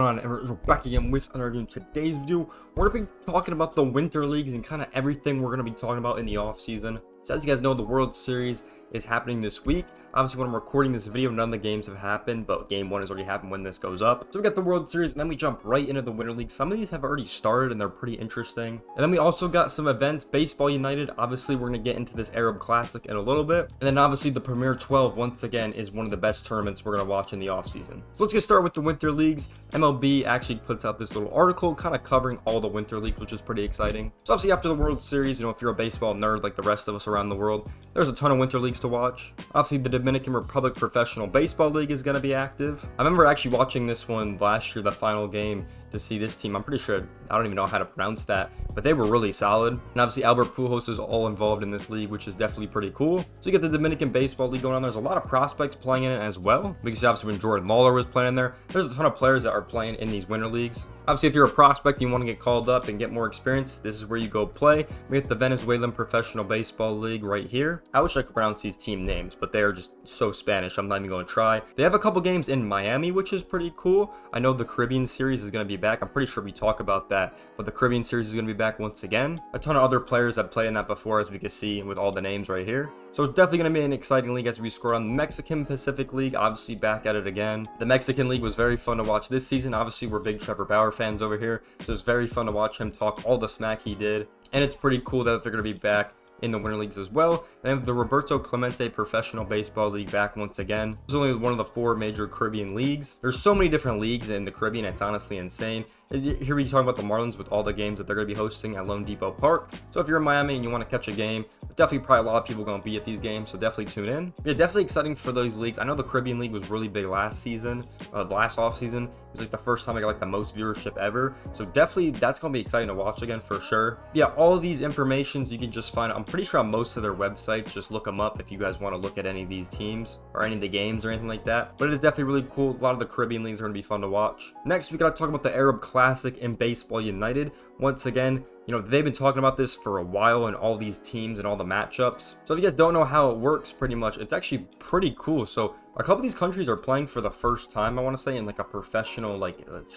We're back again with another game. Today's video, we're going to be talking about the winter leagues and kind of everything we're going to be talking about in the off season. So as you guys know, the World Series is happening this week. Obviously, when I'm recording this video, none of the games have happened, but game 1 has already happened when this goes up. So we got the World Series, and then we jump right into the Winter League. Some of these have already started, and they're pretty interesting. And then we also got some events. Baseball United, obviously, we're going to get into this Arab Classic in a little bit. And then obviously, the Premier 12, once again, is one of the best tournaments we're going to watch in the offseason. So let's get started with the Winter Leagues. MLB actually puts out this little article kind of covering all the Winter Leagues, which is pretty exciting. So obviously, after the World Series, you know, if you're a baseball nerd like the rest of us around the world, there's a ton of Winter Leagues to watch. Obviously, the Dominican Republic Professional Baseball League is going to be active. I remember actually watching this one last year, the final game, to see this team. I'm pretty sure, I don't even know how to pronounce that, but they were really solid. And obviously, Albert Pujols is all involved in this league, which is definitely pretty cool. So you get the Dominican Baseball League going on. There's a lot of prospects playing in it as well, because obviously when Jordan Lawler was playing there, there's a ton of players that are playing in these winter leagues. Obviously, if you're a prospect and you want to get called up and get more experience, this is where you go play. We get the Venezuelan Professional Baseball League right here. I wish I could pronounce these team names, but they are just so Spanish, I'm not even going to try. They have a couple games in Miami, which is pretty cool. I know the Caribbean Series is going to be back. I'm pretty sure we talk about that, but the Caribbean Series is going to be back once again. A ton of other players have played in that before, as we can see with all the names right here. So it's definitely going to be an exciting league as we score on the Mexican Pacific League, obviously back at it again. The Mexican League was very fun to watch this season. Obviously, we're big Trevor Bauer fans over here, so it's very fun to watch him talk all the smack he did. And it's pretty cool that they're going to be back in the winter leagues as well. They have the Roberto Clemente Professional Baseball League back once again. It's only one of the 4 major Caribbean leagues. There's so many different leagues in the Caribbean, it's honestly insane. Here we talk about the Marlins with all the games that they're going to be hosting at Lone Depot Park. So if you're in Miami and you want to catch a game, definitely probably a lot of people going to be at these games, so definitely tune in. Yeah, definitely exciting for those leagues. I know the Caribbean League was really big last season, last off season. It was like the first time I got like the most viewership ever. So definitely that's going to be exciting to watch again for sure. Yeah, all of these informations you can just find, I'm pretty sure on most of their websites. Just look them up if you guys want to look at any of these teams or any of the games or anything like that. But it is definitely really cool. A lot of the Caribbean leagues are going to be fun to watch. Next, we got to talk about the Arab Classic and Baseball United. Once again, you know, they've been talking about this for a while and all these teams and all the matchups. So if you guys don't know how it works, pretty much, it's actually pretty cool. So a couple of these countries are playing for the first time, I want to say, in like a professional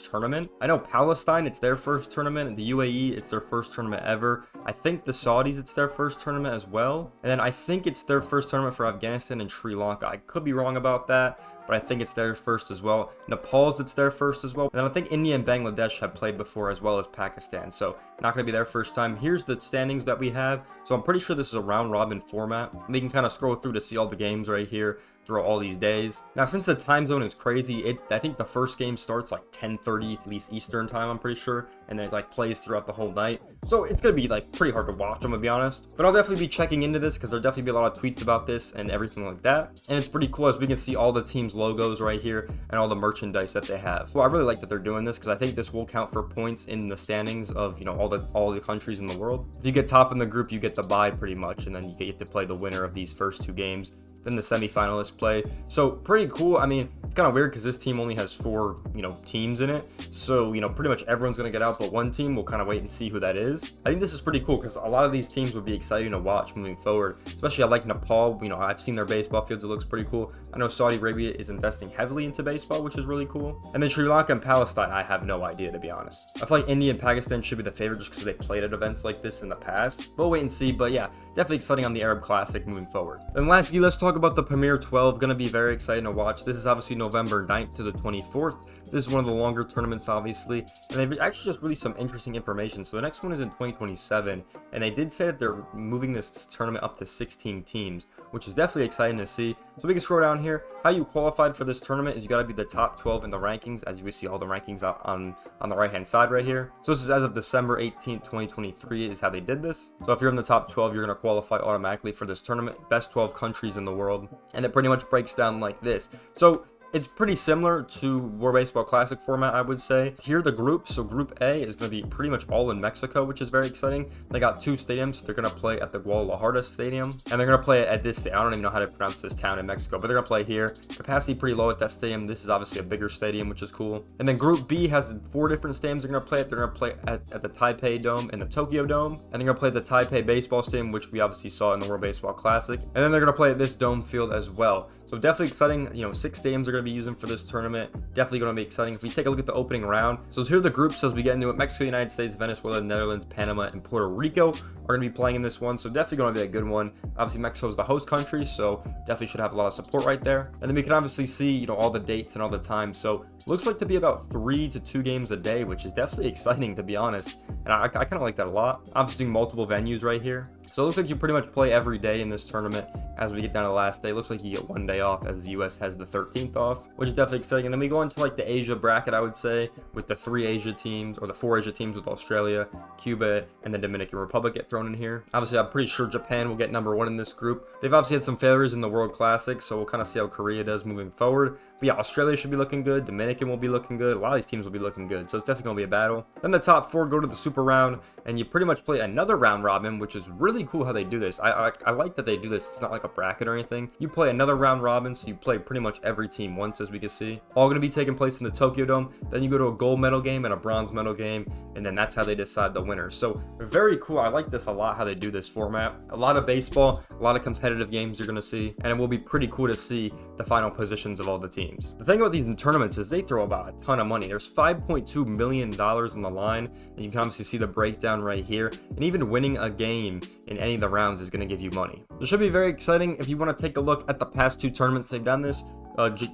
tournament. I know Palestine, it's their first tournament, and the UAE, it's their first tournament ever. I think the Saudis, it's their first tournament as well. And then I think it's their first tournament for Afghanistan and Sri Lanka. I could be wrong about that, but I think it's their first as well. Nepal's, it's their first as well. And then I think India and Bangladesh have played before, as well as Pakistan. So not going to be their first time. Here's the standings that we have. So I'm pretty sure this is a round robin format. We can kind of scroll through to see all the games right here throughout all these days. Now, since the time zone is crazy, I think the first game starts like 10:30 at least Eastern time, I'm pretty sure, and then it like plays throughout the whole night. So it's gonna be like pretty hard to watch, I'm gonna be honest. But I'll definitely be checking into this because there'll definitely be a lot of tweets about this and everything like that. And it's pretty cool as we can see all the teams' logos right here and all the merchandise that they have. Well, I really like that they're doing this because I think this will count for points in the standings of, you know, all the countries in the world. If you get top in the group, you get the bye pretty much, and then you get to play the winner of these first 2 games. Then the semifinalists play. So pretty cool. I mean, it's kind of weird because this team only has 4, you know, teams in it. So, you know, pretty much everyone's going to get out but one team. We'll kind of wait and see who that is. I think this is pretty cool because a lot of these teams would be exciting to watch moving forward. Especially I like Nepal. You know, I've seen their baseball fields. It looks pretty cool. I know Saudi Arabia is investing heavily into baseball, which is really cool. And then Sri Lanka and Palestine, I have no idea, to be honest. I feel like India and Pakistan should be the favorite just because they played at events like this in the past. We'll wait and see. But yeah, definitely exciting on the Arab Classic moving forward. And lastly, let's talk about the Premier 12. Going to be very exciting to watch. This is obviously November 9th to the 24th. This is one of the longer tournaments, obviously, and they've actually just released some interesting information. So the next one is in 2027, and they did say that they're moving this tournament up to 16 teams, which is definitely exciting to see. So we can scroll down here. How you qualified for this tournament is you got to be the top 12 in the rankings, as you can see all the rankings on the right hand side right here. So this is as of December 18th, 2023 is how they did this. So if you're in the top 12, you're going to qualify automatically for this tournament. Best 12 countries in the world, and it pretty much breaks down like this. So it's pretty similar to World Baseball Classic format, I would say. Here are the groups. So Group A is going to be pretty much all in Mexico, which is very exciting. They got 2 stadiums. So they're going to play at the Guadalajara Stadium, and they're going to play at this. I don't even know how to pronounce this town in Mexico, but they're going to play here. Capacity pretty low at that stadium. This is obviously a bigger stadium, which is cool. And then Group B has 4 different stadiums they're going to play at. They're going to play at the Taipei Dome and the Tokyo Dome, and they're going to play at the Taipei Baseball Stadium, which we obviously saw in the World Baseball Classic. And then they're going to play at this dome field as well. So So definitely exciting. 6 stadiums are going to be using for this tournament. Definitely going to be exciting. If we take a look at the opening round, so here are the groups as we get into it. Mexico, United States, Venezuela, Netherlands, Panama, and Puerto Rico are going to be playing in this one. So definitely going to be a good one. Obviously, Mexico is the host country, so definitely should have a lot of support right there. And then we can obviously see, all the dates and all the times. So looks like to be about 3 to 2 games a day, which is definitely exciting, to be honest. And I kind of like that a lot. Obviously, multiple venues right here. So it looks like you pretty much play every day in this tournament. As we get down to the last day, it looks like you get 1 day off, as the US has the 13th off, which is definitely exciting. And then we go into like the Asia bracket, I would say, with the 3 Asia teams, or the 4 Asia teams, with Australia, Cuba, and the Dominican Republic get thrown in here. Obviously, I'm pretty sure Japan will get number 1 in this group. They've obviously had some failures in the World Classic, so we'll kind of see how Korea does moving forward. But yeah, Australia should be looking good. Dominican will be looking good. A lot of these teams will be looking good, so it's definitely going to be a battle. Then the top 4 go to the super round, and you pretty much play another round robin, which is really cool how they do this. I like that they do this. It's not like a bracket or anything. You play another round robin, so you play pretty much every team once, as we can see. All going to be taking place in the Tokyo Dome. Then you go to a gold medal game and a bronze medal game, and then that's how they decide the winner. So very cool. I like this a lot, how they do this format. A lot of baseball, a lot of competitive games you're going to see, and it will be pretty cool to see the final positions of all the teams. The thing about these tournaments is they throw about a ton of money. There's $5.2 million on the line, and you can obviously see the breakdown right here. And even winning a game in any of the rounds is going to give you money. It should be very exciting. If you want to take a look at the past 2 tournaments they've done this,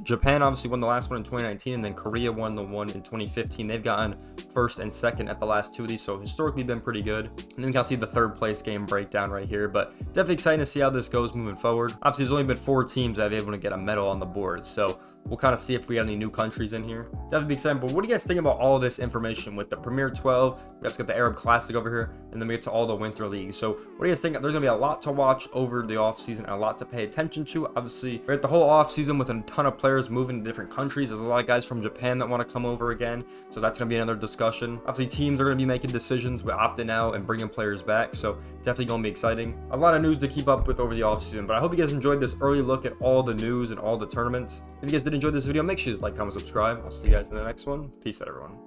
Japan obviously won the last one in 2019, and then Korea won the one in 2015. They've gotten first and second at the last 2 of these, so historically been pretty good. And then you can see the 3rd place game breakdown right here, but definitely exciting to see how this goes moving forward. Obviously, there's only been 4 teams that have been able to get a medal on the board, so we'll kind of see if we have any new countries in here. Definitely be exciting. But what do you guys think about all of this information with the Premier 12? We have got the Arab Classic over here, and then we get to all the winter leagues. So what do you guys think? There's gonna be a lot to watch over the off season and a lot to pay attention to. Obviously, we're at the whole off season with a ton of players moving to different countries. There's a lot of guys from Japan that want to come over again, so that's gonna be another discussion. Obviously, teams are gonna be making decisions with opting out and bringing players back, so definitely gonna be exciting. A lot of news to keep up with over the off season, but I hope you guys enjoyed this early look at all the news and all the tournaments. If you guys did enjoy this video, make sure you like, comment, subscribe. I'll see you guys in the next one. Peace out, everyone.